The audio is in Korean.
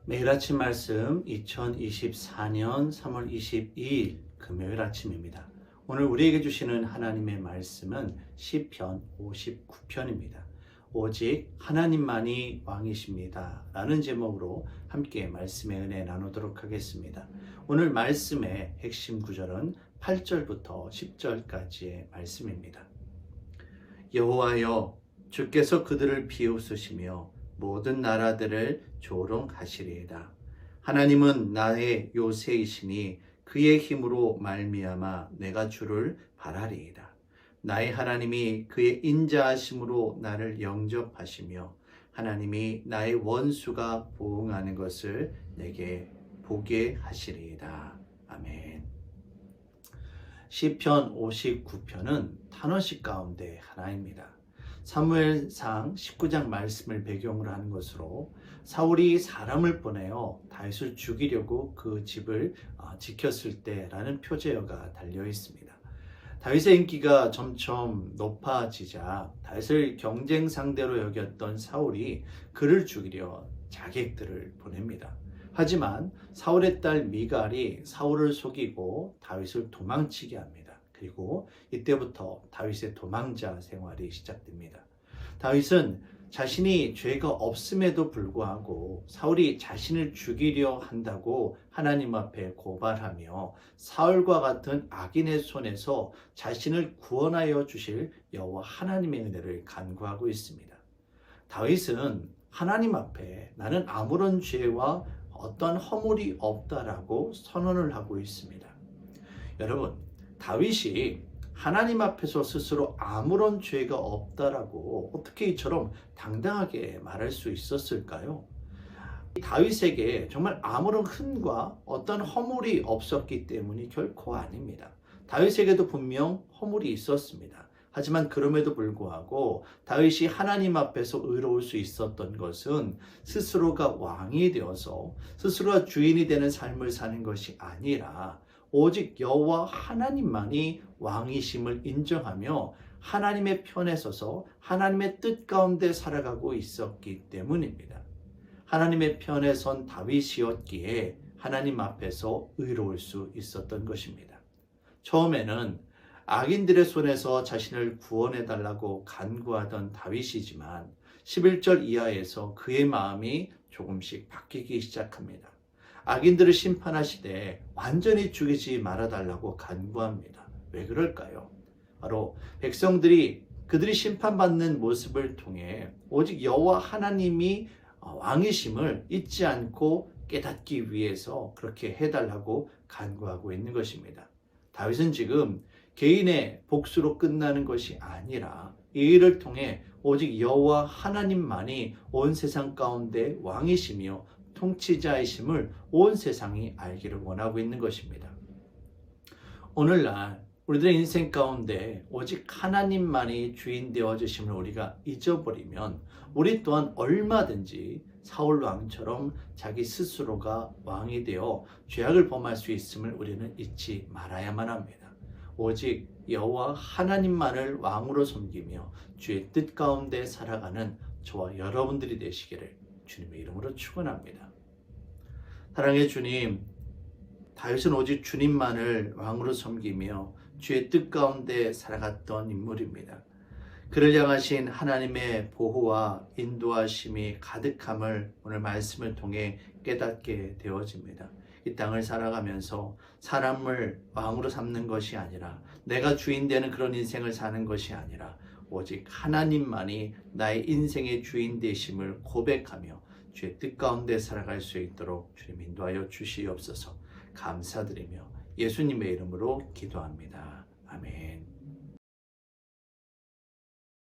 매일 아침 말씀 2024년 3월 22일 금요일 아침입니다. 오늘 우리에게 주시는 하나님의 말씀은 시편 59편입니다. 오직 하나님만이 왕이십니다 라는 제목으로 함께 말씀의 은혜 나누도록 하겠습니다. 오늘 말씀의 핵심 구절은 8절부터 10절까지의 말씀입니다. 여호와여, 주께서 그들을 비웃으시며 모든 나라들을 조롱하시리이다. 하나님은 나의 요새이시니 그의 힘으로 말미암아 내가 주를 바라리이다. 나의 하나님이 그의 인자하심으로 나를 영접하시며 하나님이 나의 원수가 보응하는 것을 내게 보게 하시리이다. 아멘. 시편 59편은 탄원식 가운데 하나입니다. 사무엘상 19장 말씀을 배경으로 하는 것으로 사울이 사람을 보내어 다윗을 죽이려고 그 집을 지켰을 때라는 표제어가 달려 있습니다. 다윗의 인기가 점점 높아지자 다윗을 경쟁 상대로 여겼던 사울이 그를 죽이려 자객들을 보냅니다. 하지만 사울의 딸 미갈이 사울을 속이고 다윗을 도망치게 합니다. 그리고 이때부터 다윗의 도망자 생활이 시작됩니다. 다윗은 자신이 죄가 없음에도 불구하고 사울이 자신을 죽이려 한다고 하나님 앞에 고발하며 사울과 같은 악인의 손에서 자신을 구원하여 주실 여호와 하나님의 은혜를 간구하고 있습니다. 다윗은 하나님 앞에 나는 아무런 죄와 어떤 허물이 없다라고 선언을 하고 있습니다. 여러분, 다윗이 하나님 앞에서 스스로 아무런 죄가 없다라고 어떻게 이처럼 당당하게 말할 수 있었을까요? 다윗에게 정말 아무런 흠과 어떤 허물이 없었기 때문이 결코 아닙니다. 다윗에게도 분명 허물이 있었습니다. 하지만 그럼에도 불구하고 다윗이 하나님 앞에서 의로울 수 있었던 것은 스스로가 왕이 되어서 스스로가 주인이 되는 삶을 사는 것이 아니라 오직 여호와 하나님만이 왕이심을 인정하며 하나님의 편에 서서 하나님의 뜻 가운데 살아가고 있었기 때문입니다. 하나님의 편에 선 다윗이었기에 하나님 앞에서 의로울 수 있었던 것입니다. 처음에는 악인들의 손에서 자신을 구원해달라고 간구하던 다윗이지만 11절 이하에서 그의 마음이 조금씩 바뀌기 시작합니다. 악인들을 심판하시되 완전히 죽이지 말아달라고 간구합니다. 왜 그럴까요? 바로 백성들이 그들이 심판받는 모습을 통해 오직 여호와 하나님이 왕이심을 잊지 않고 깨닫기 위해서 그렇게 해달라고 간구하고 있는 것입니다. 다윗은 지금 개인의 복수로 끝나는 것이 아니라 이 일을 통해 오직 여호와 하나님만이 온 세상 가운데 왕이시며 통치자이심을 온 세상이 알기를 원하고 있는 것입니다. 오늘날 우리들의 인생 가운데 오직 하나님만이 주인 되어주심을 우리가 잊어버리면 우리 또한 얼마든지 사울 왕처럼 자기 스스로가 왕이 되어 죄악을 범할 수 있음을 우리는 잊지 말아야만 합니다. 오직 여호와 하나님만을 왕으로 섬기며 주의 뜻 가운데 살아가는 저와 여러분들이 되시기를 주님의 이름으로 축원합니다. 사랑의 주님, 다윗은 오직 주님만을 왕으로 섬기며 주의 뜻 가운데 살아갔던 인물입니다. 그를 향하신 하나님의 보호와 인도하심이 가득함을 오늘 말씀을 통해 깨닫게 되어집니다. 이 땅을 살아가면서 사람을 왕으로 삼는 것이 아니라 내가 주인 되는 그런 인생을 사는 것이 아니라 오직 하나님만이 나의 인생의 주인 되심을 고백하며 주의 뜻 가운데 살아갈 수 있도록 주님 인도하여 주시옵소서. 감사드리며 예수님의 이름으로 기도합니다. 아멘.